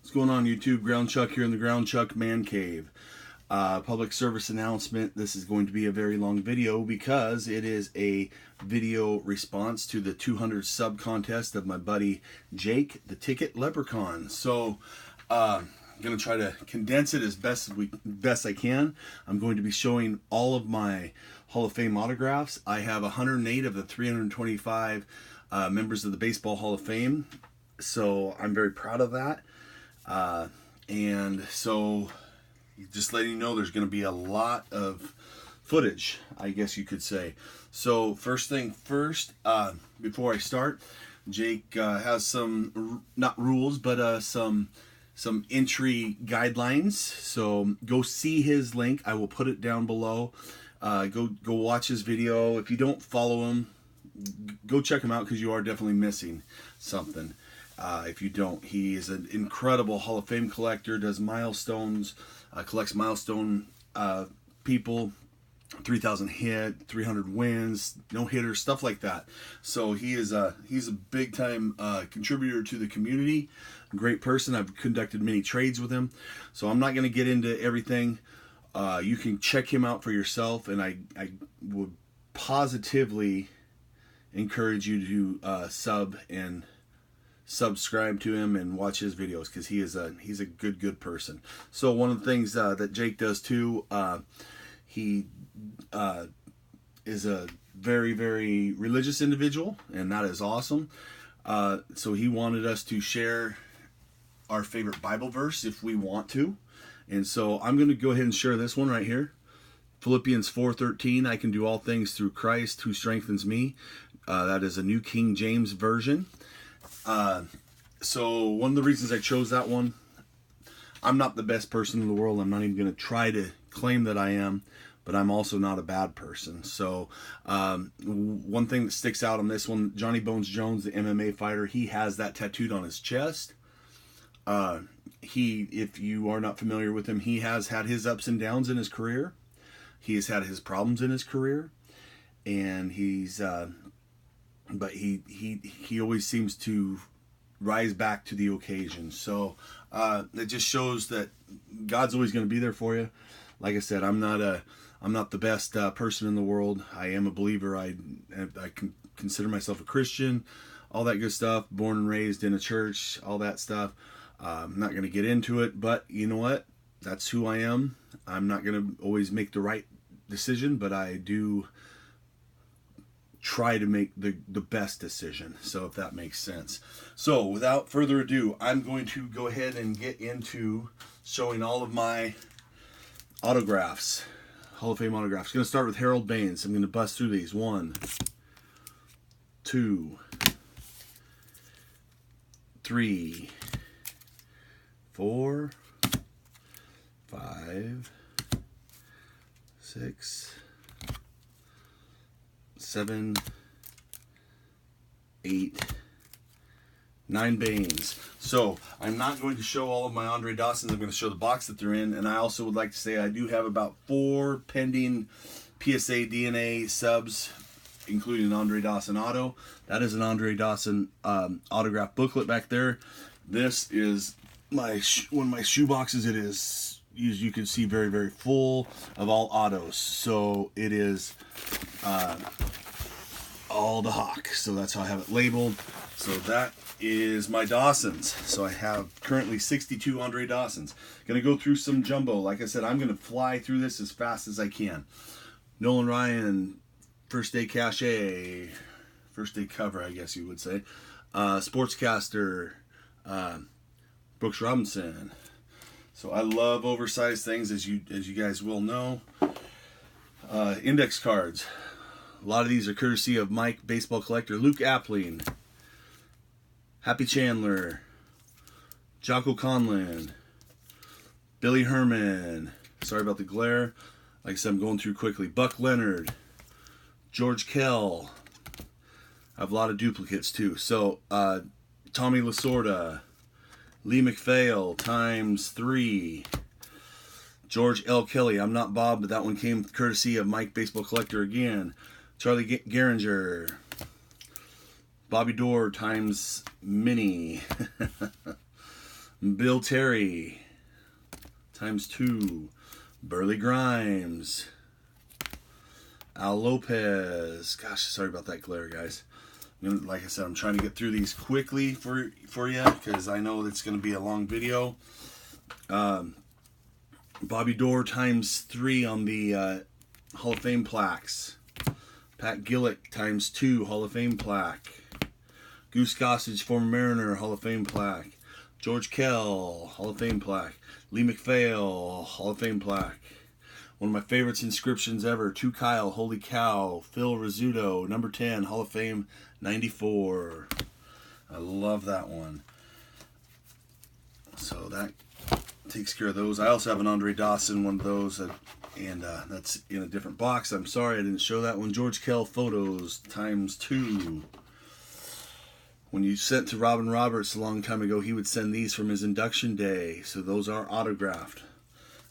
What's going on, YouTube? Ground Chuck here in the Ground Chuck Man Cave. Public service announcement. This is going to be a very long video because it is a video response to the 200 sub contest of my buddy Jake, the Ticket Leprechaun. So I'm going to try to condense it as best I can. I'm going to be showing all of my Hall of Fame autographs. I have 108 of the 325 members of the Baseball Hall of Fame. So I'm very proud of that. And so just letting you know there's going to be a lot of footage, I guess you could say. So first thing first, before I start, Jake has some, not rules, but some entry guidelines. So go see his link. I will put it down below. Go watch his video. If you don't follow him, go check him out because you are definitely missing something. If you don't, he is an incredible Hall of Fame collector, does milestones, collects milestone people, 3,000 hit, 300 wins, no hitters, stuff like that. So he's a big time contributor to the community, great person. I've conducted many trades with him, so I'm not going to get into everything. You can check him out for yourself, and I would positively encourage you to subscribe to him and watch his videos because he's a good person. So one of the things that Jake does too, he is a very religious individual, and that is awesome. So he wanted us to share our favorite Bible verse if we want to, and so I'm going to go ahead and share this one right here. Philippians 4:13, I can do all things through Christ who strengthens me. That is a New King James Version. So one of the reasons I chose that one, I'm not the best person in the world. I'm not even going to try to claim that I am, but I'm also not a bad person. So one thing that sticks out on this one, Johnny Bones Jones, the MMA fighter, he has that tattooed on his chest. If you are not familiar with him, he has had his ups and downs in his career. He has had his problems in his career, and but he always seems to rise back to the occasion. So it just shows that God's always going to be there for you. Like I said, I'm not the best person in the world. I am a believer. I can consider myself a Christian, all that good stuff. Born and raised in a church, all that stuff. I'm not going to get into it, but you know what? That's who I am. I'm not going to always make the right decision, but I do try to make the best decision, so if that makes sense. So without further ado, I'm going to go ahead and get into showing all of my autographs, Hall of Fame autographs. I'm going to start with Harold Baines. I'm going to bust through these. 1, 2, 3, 4, 5, 6, 7, 8, 9 Baines. So I'm not going to show all of my Andre Dawsons. I'm going to show the box that they're in, and I also would like to say I do have about 4 pending PSA DNA subs, including an Andre Dawson auto. That is an Andre Dawson autograph booklet back there. This is one of my shoe boxes. It is, as you can see, very full of all autos. So it is all the Hawk. So that's how I have it labeled. So that is my Dawsons. So I have currently 62 Andre Dawsons. Gonna go through some jumbo. Like I said, I'm gonna fly through this as fast as I can. Nolan Ryan, first day cachet, first day cover, I guess you would say. Sportscaster, Brooks Robinson. So I love oversized things, as you guys will know. Index cards. A lot of these are courtesy of Mike, baseball collector. Luke Appling, Happy Chandler, Jocko Conlon, Billy Herman. Sorry about the glare. Like I said, I'm going through quickly. Buck Leonard, George Kell. I have a lot of duplicates too. So Tommy Lasorda, Lee McPhail ×3. George L. Kelly. I'm not Bob, but that one came courtesy of Mike, baseball collector again. Charlie Gehringer. Bobby Doerr ×Mini. Bill Terry ×2. Burley Grimes. Al Lopez. Gosh, sorry about that glare, guys. Like I said, I'm trying to get through these quickly for you because I know it's going to be a long video. Bobby Doerr ×3 on the Hall of Fame plaques. Pat Gillick ×2 Hall of Fame plaque. Goose Gossage, former Mariner, Hall of Fame plaque. George Kell, Hall of Fame plaque. Lee McPhail, Hall of Fame plaque. One of my favorites inscriptions ever, To Kyle, Holy Cow. Phil Rizzuto, number 10, Hall of Fame, 94. I love that one. So that takes care of those. I also have an Andre Dawson, one of those, and that's in a different box. I'm sorry I didn't show that one. George Kell photos ×2. When you sent to Robin Roberts a long time ago, he would send these from his induction day. So those are autographed.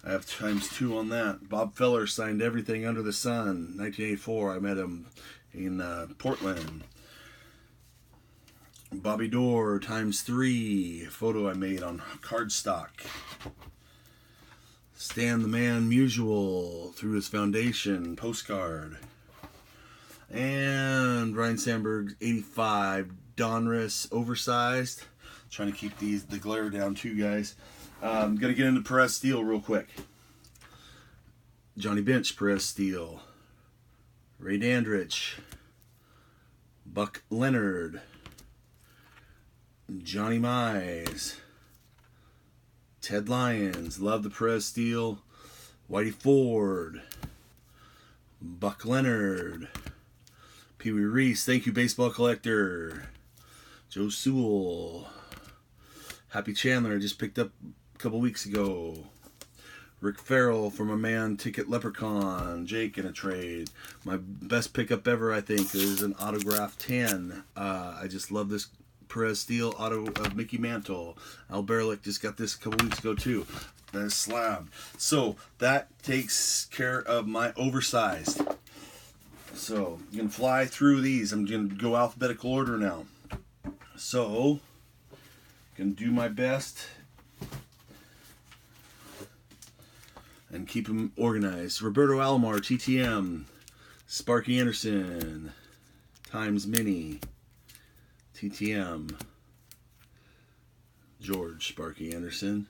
I have ×2 on that. Bob Feller signed everything under the sun. 1984, I met him in Portland. Bobby Doerr ×3. Photo I made on cardstock. Stan the Man Musial through his foundation postcard. And Ryan Sandberg 85 Donruss oversized. Trying to keep the glare down too, guys. I'm going to get into Perez Steel real quick. Johnny Bench, Perez Steel. Ray Dandridge. Buck Leonard. Johnny Mize. Ted Lyons. Love the Perez Steel. Whitey Ford. Buck Leonard. Pee Wee Reese. Thank you, Baseball Collector. Joe Sewell. Happy Chandler, I just picked up a couple weeks ago. Rick Farrell for my man Ticket Leprechaun. Jake in a trade. My best pickup ever, I think, is an autograph 10. I just love this Perez Steel auto of Mickey Mantle. Al Berlick just got this a couple weeks ago too. That is slabbed. So that takes care of my oversized. So you can fly through these. I'm going to go alphabetical order now. So going to do my best and keep them organized. Roberto Alomar, TTM. Sparky Anderson, Times Mini, TTM. George Sparky Anderson.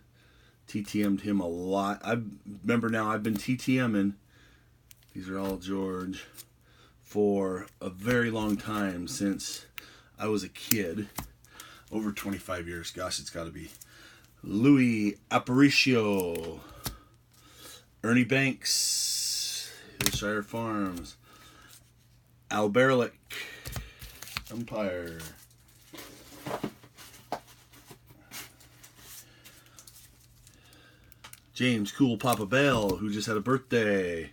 TTM'd him a lot. I remember now, I've been TTMing. These are all George for a very long time, since I was a kid. Over 25 years. Gosh, it's got to be. Louis Aparicio. Ernie Banks. Hillshire Farms. Al Berlick. Umpire. James Cool Papa Bell, who just had a birthday.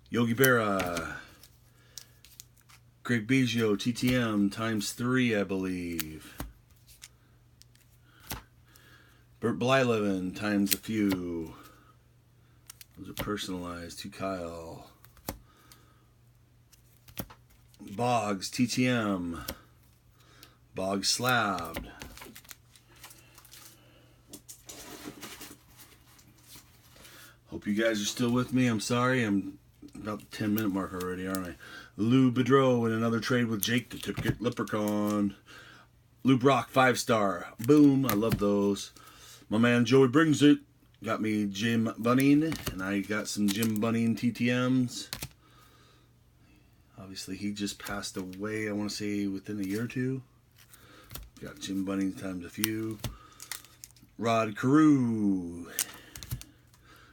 Yogi Berra. Greg Biggio, TTM, ×3, I believe. Bert Blyleven, times a few. Those are personalized. To Kyle. Boggs, TTM. Boggs slabbed. Hope you guys are still with me. I'm sorry. I'm about the 10-minute mark already, aren't I? Lou Bedreau in another trade with Jake the Ticket Leprechaun. Lou Brock, 5-star. Boom. I love those. My man Joey Brings It. Got me Jim Bunning. And I got some Jim Bunning TTMs. Obviously, he just passed away, I want to say, within a year or two. Got Jim Bunning times a few. Rod Carew.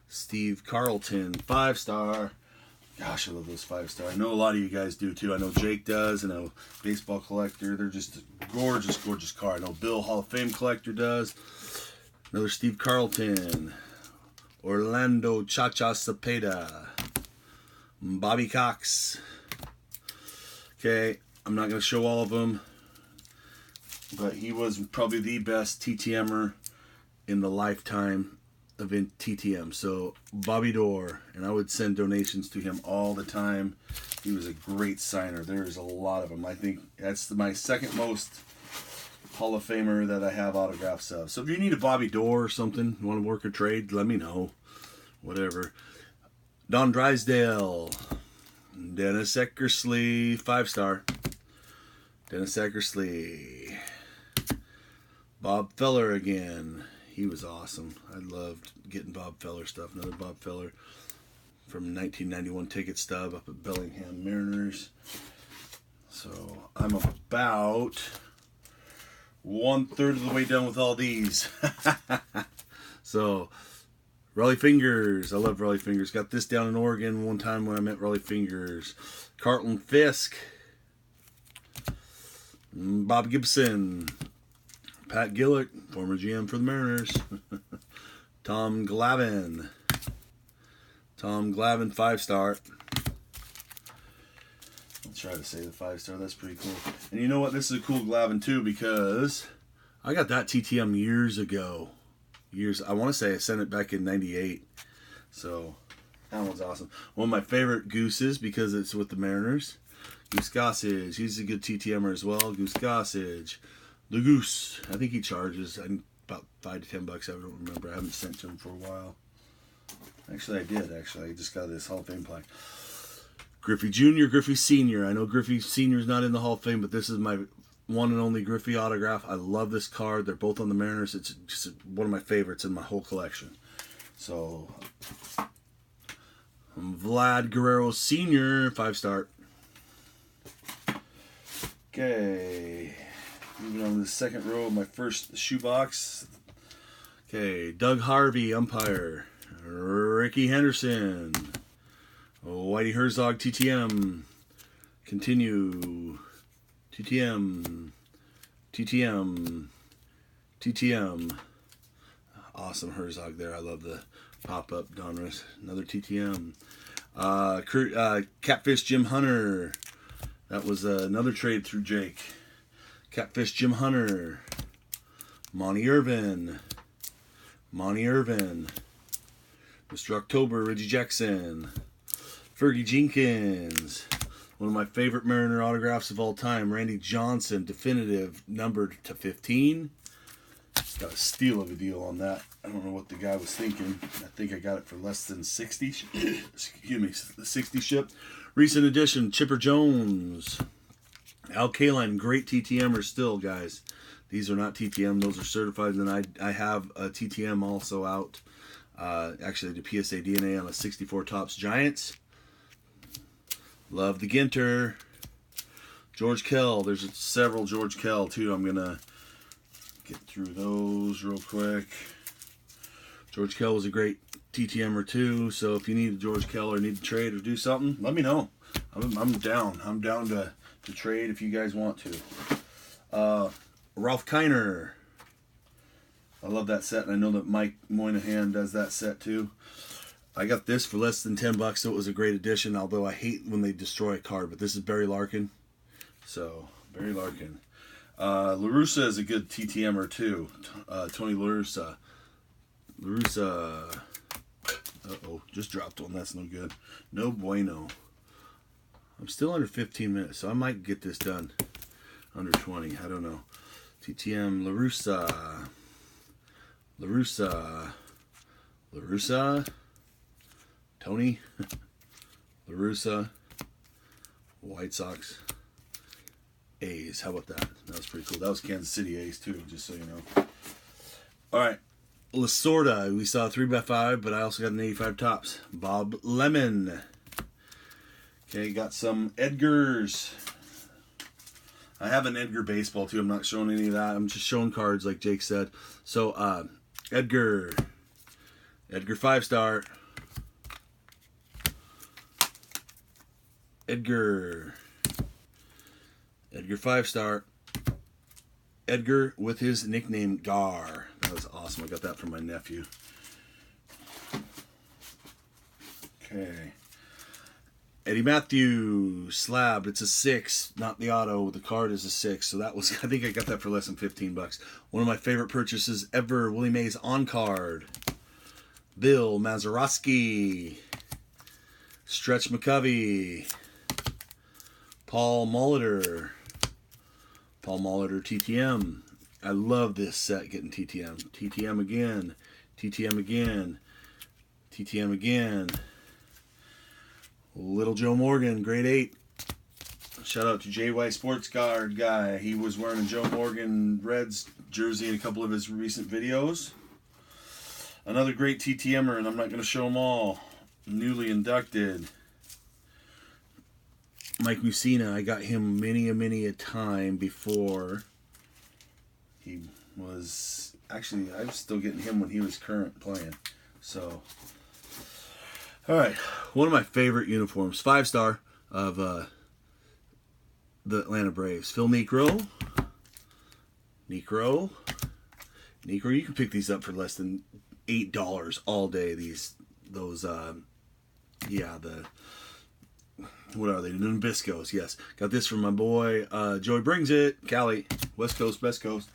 Steve Carlton, 5-star. Gosh, I love those 5-star. I know a lot of you guys do too. I know Jake does. I know Baseball Collector. They're just a gorgeous, gorgeous card. I know Bill, Hall of Fame Collector, does. Another Steve Carlton. Orlando Cha-Cha Cepeda. Bobby Cox. Okay, I'm not going to show all of them, but he was probably the best TTMer in the lifetime of TTM. So Bobby Doerr, and I would send donations to him all the time. He was a great signer. There's a lot of them. I think that's my second most Hall of Famer that I have autographs of. So if you need a Bobby Dorr or something, you want to work a trade, let me know. Whatever. Don Drysdale. Dennis Eckersley, 5-star. Dennis Eckersley. Bob Feller again. He was awesome. I loved getting Bob Feller stuff. Another Bob Feller from 1991 ticket stub up at Bellingham Mariners. So I'm about 1/3 of the way done with all these. So Raleigh Fingers. I love Raleigh Fingers. Got this down in Oregon one time when I met Raleigh Fingers. Carlton Fisk. Bob Gibson. Pat Gillick, former GM for the Mariners. Tom Glavine. Tom Glavine, 5-star. I'll try to say the 5-star. That's pretty cool. And you know what? This is a cool Glavine too because I got that TTM years ago. I want to say I sent it back in 98. So that one's awesome. One of my favorite Gooses because it's with the Mariners. Goose Gossage. He's a good TTMer as well. Goose Gossage. The Goose. I think he charges about $5 to $10. I don't remember. I haven't sent to him for a while. Actually, I did. I just got this Hall of Fame plaque. Griffey Jr., Griffey Sr. I know Griffey Sr. is not in the Hall of Fame, but this is my one and only Griffey autograph. I love this card. They're both on the Mariners. It's just one of my favorites in my whole collection. So, Vlad Guerrero Sr., 5-star. Okay. Moving on to the second row of my first shoebox. Okay, Doug Harvey, umpire. Ricky Henderson. Whitey Herzog, TTM. Continue. TTM. TTM. TTM. Awesome Herzog there. I love the pop-up Donruss. Another TTM. Catfish Jim Hunter. That was another trade through Jake. Catfish Jim Hunter. Monty Irvin. Monty Irvin. Mr. October, Reggie Jackson. Fergie Jenkins. One of my favorite Mariner autographs of all time. Randy Johnson, definitive, numbered to 15. Got a steal of a deal on that. I don't know what the guy was thinking. I think I got it for less than 60. Excuse me, 60 shipped. Recent edition, Chipper Jones. Al Kaline, great TTMers still, guys. These are not TTM, those are certified. And then I have a TTM also out. Actually, the PSA DNA on a 64 Topps Giants. Love the Ginter. George Kell. There's several George Kell, too. I'm going to get through those real quick. George Kell was a great TTMer, too. So if you need a George Kell or need to trade or do something, let me know. I'm down. I'm down to trade if you guys want to. Ralph Kiner. I love that set, and I know that Mike Moynihan does that set too. I got this for less than $10, so it was a great addition, although I hate when they destroy a card, but this is Barry Larkin. So, Barry Larkin. LaRussa is a good TTMer too. Tony LaRussa. LaRussa. Uh-oh, just dropped one. That's no good. No bueno. I'm still under 15 minutes, so I might get this done. Under 20, I don't know. TTM, LaRussa. LaRussa. LaRussa. Tony. LaRussa. White Sox. A's. How about that? That was pretty cool. That was Kansas City A's too, just so you know. Alright. Lasorda. We saw 3x5, but I also got an 85 Topps. Bob Lemon. Okay, got some Edgars. I have an Edgar baseball too. I'm not showing any of that. I'm just showing cards like Jake said. So, Edgar. Edgar 5-star. Edgar. Edgar 5-star. Edgar with his nickname Gar. That was awesome. I got that from my nephew. Okay. Eddie Matthews, slab. It's a 6, not the auto. The card is a 6. So that was, I think I got that for less than $15. One of my favorite purchases ever. Willie Mays on card. Bill Mazeroski. Stretch McCovey. Paul Molitor. Paul Molitor TTM. I love this set getting TTM. TTM again. TTM again. TTM again. Little Joe Morgan, grade 8. Shout out to JY Sports Guard guy. He was wearing a Joe Morgan Reds jersey in a couple of his recent videos. Another great TTMer, and I'm not going to show them all. Newly inducted. Mike Mussina, I got him many a time before he was... Actually, I was still getting him when he was current playing. So, alright. One of my favorite uniforms. 5-star of the Atlanta Braves. Phil Niekro. Niekro. You can pick these up for less than $8 all day. What are they? Nabiscos, yes. Got this from my boy, Joey Brings It, Cali, West Coast, Best Coast.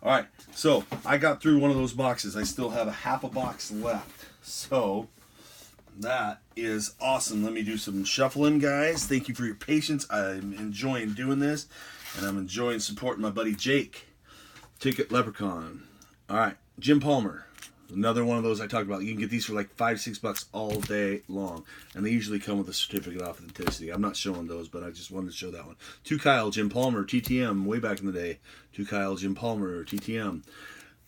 All right, so I got through one of those boxes. I still have a half a box left. So that is awesome. Let me do some shuffling, guys. Thank you for your patience. I'm enjoying doing this, and I'm enjoying supporting my buddy Jake. Ticket Leprechaun. All right, Jim Palmer. Another one of those I talked about. You can get these for like $5-6 all day long. And they usually come with a certificate of authenticity. I'm not showing those, but I just wanted to show that one. 2 Kyle, Jim Palmer, TTM, way back in the day. 2 Kyle, Jim Palmer, TTM.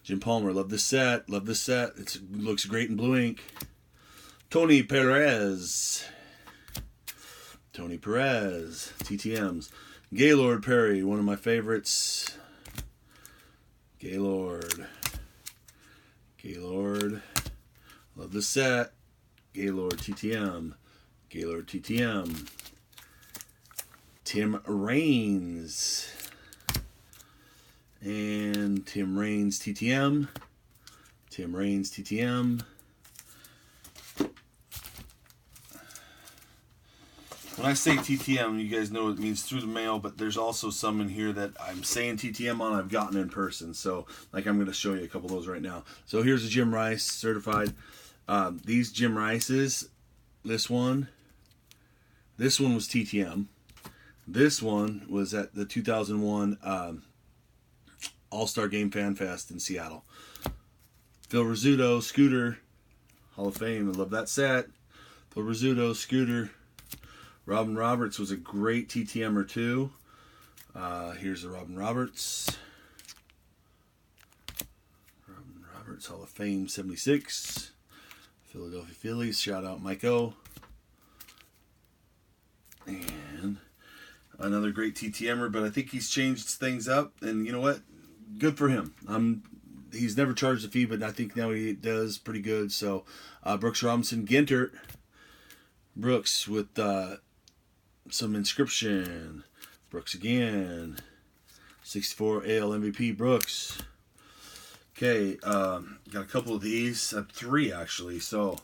Jim Palmer, love this set. Love this set. It looks great in blue ink. Tony Perez. Tony Perez, TTMs. Gaylord Perry, one of my favorites. Gaylord. Love the set. Gaylord TTM. Gaylord TTM. Tim Raines. And Tim Raines TTM. Tim Raines TTM. When I say TTM, you guys know it means through the mail, but there's also some in here that I'm saying TTM on I've gotten in person. So, like, I'm going to show you a couple of those right now. So, here's a Jim Rice certified. These Jim Rices, this one was TTM. This one was at the 2001 All-Star Game Fan Fest in Seattle. Phil Rizzuto, Scooter, Hall of Fame. I love that set. Phil Rizzuto, Scooter. Robin Roberts was a great TTMer too. Here's the Robin Roberts. Robin Roberts, Hall of Fame, 76. Philadelphia Phillies, shout out Mike O. And another great TTMer, but I think he's changed things up, and you know what? Good for him. He's never charged a fee, but I think now he does pretty good. So, Brooks Robinson, Gintert. Brooks with some inscription. Brooks again. 64 AL MVP Brooks. Okay, got a couple of these. 3 actually. So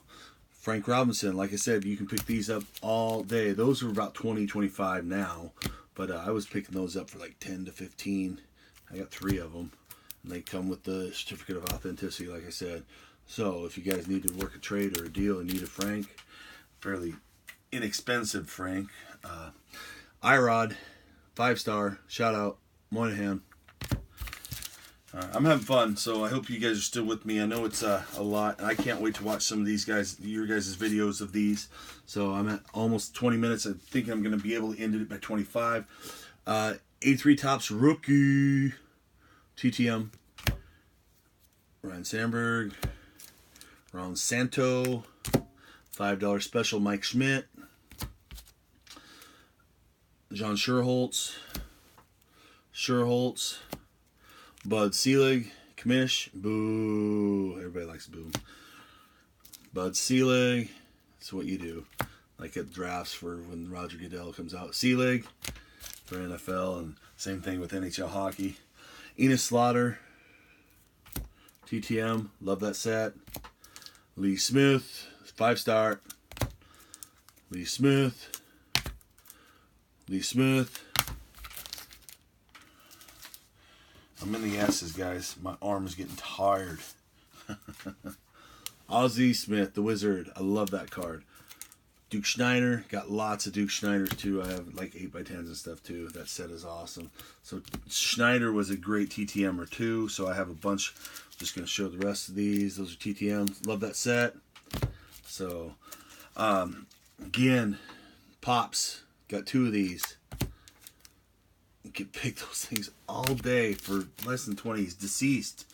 Frank Robinson, like I said, you can pick these up all day. Those are about $20-25 now, but I was picking those up for like $10 to $15. I got 3 of them, and they come with the certificate of authenticity, like I said. So if you guys need to work a trade or a deal and need a Frank, fairly inexpensive Frank. Irod, 5-star, shout out, Moynihan. I'm having fun, so I hope you guys are still with me. I know it's a lot, and I can't wait to watch some of these guys, your guys' videos of these. So I'm at almost 20 minutes. I think I'm going to be able to end it by 25. 83 Topps rookie, TTM. Ryan Sandberg, Ron Santo, $5 special, Mike Schmidt. John Sherholtz, Bud Selig, Kamish, boo, everybody likes boo. Bud Selig, that's what you do, like at drafts for when Roger Goodell comes out. Selig for NFL, and same thing with NHL hockey. Enos Slaughter, TTM, love that set. Lee Smith, 5-star. Lee Smith. I'm in the S's, guys. My arm is getting tired. Ozzie Smith, the Wizard. I love that card. Duke Schneider, got lots of Duke Schneiders too. I have like 8x10s and stuff too. That set is awesome. So Schneider was a great TTM or two. So I have a bunch. Just going to show the rest of these. Those are TTMs. Love that set. So again, Pops, got 2 of these. You can pick those things all day for less than 20. He's deceased.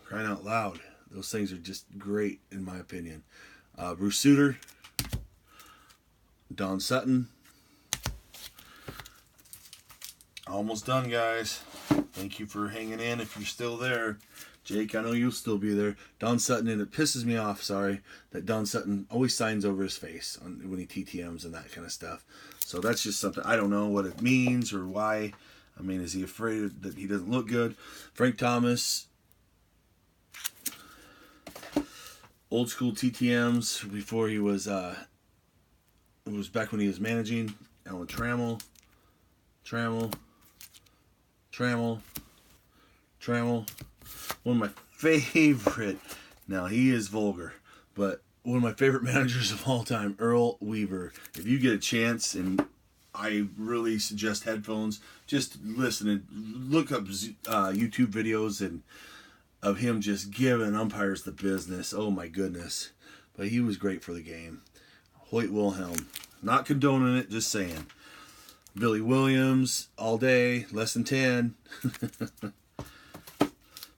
Crying out loud. Those things are just great in my opinion. Bruce Sutter. Don Sutton. Almost done, guys. Thank you for hanging in if you're still there. Jake, I know you'll still be there. Don Sutton, and it pisses me off, sorry, that Don Sutton always signs over his face when he TTMs and that kind of stuff. So that's just something, I don't know what it means or why. I mean, is he afraid that he doesn't look good? Frank Thomas. Old school TTMs before he was... it was back when he was managing. Alan Trammell. One of my favorite, now he is vulgar, but one of my favorite managers of all time, Earl Weaver. If you get a chance, and I really suggest headphones, just listen and look up YouTube videos and of him just giving umpires the business. Oh my goodness. But he was great for the game. Hoyt Wilhelm. Not condoning it, just saying. Billy Williams, all day, less than 10.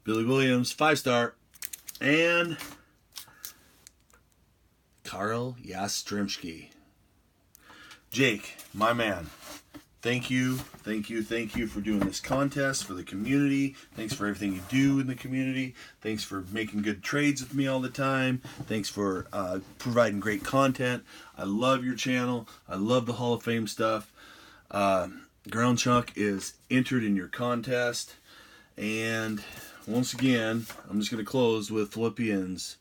Billy Williams, 5-star. And Karl Yastrzemski. Jake, my man. Thank you for doing this contest for the community. Thanks for everything you do in the community. Thanks for making good trades with me all the time. Thanks for providing great content. I love your channel. I love the Hall of Fame stuff. Ground Chuck is entered in your contest. And once again, I'm just going to close with Philippians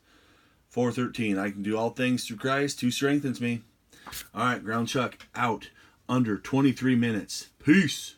4:13. I can do all things through Christ who strengthens me. All right, Ground Chuck out. Under 23 minutes. Peace.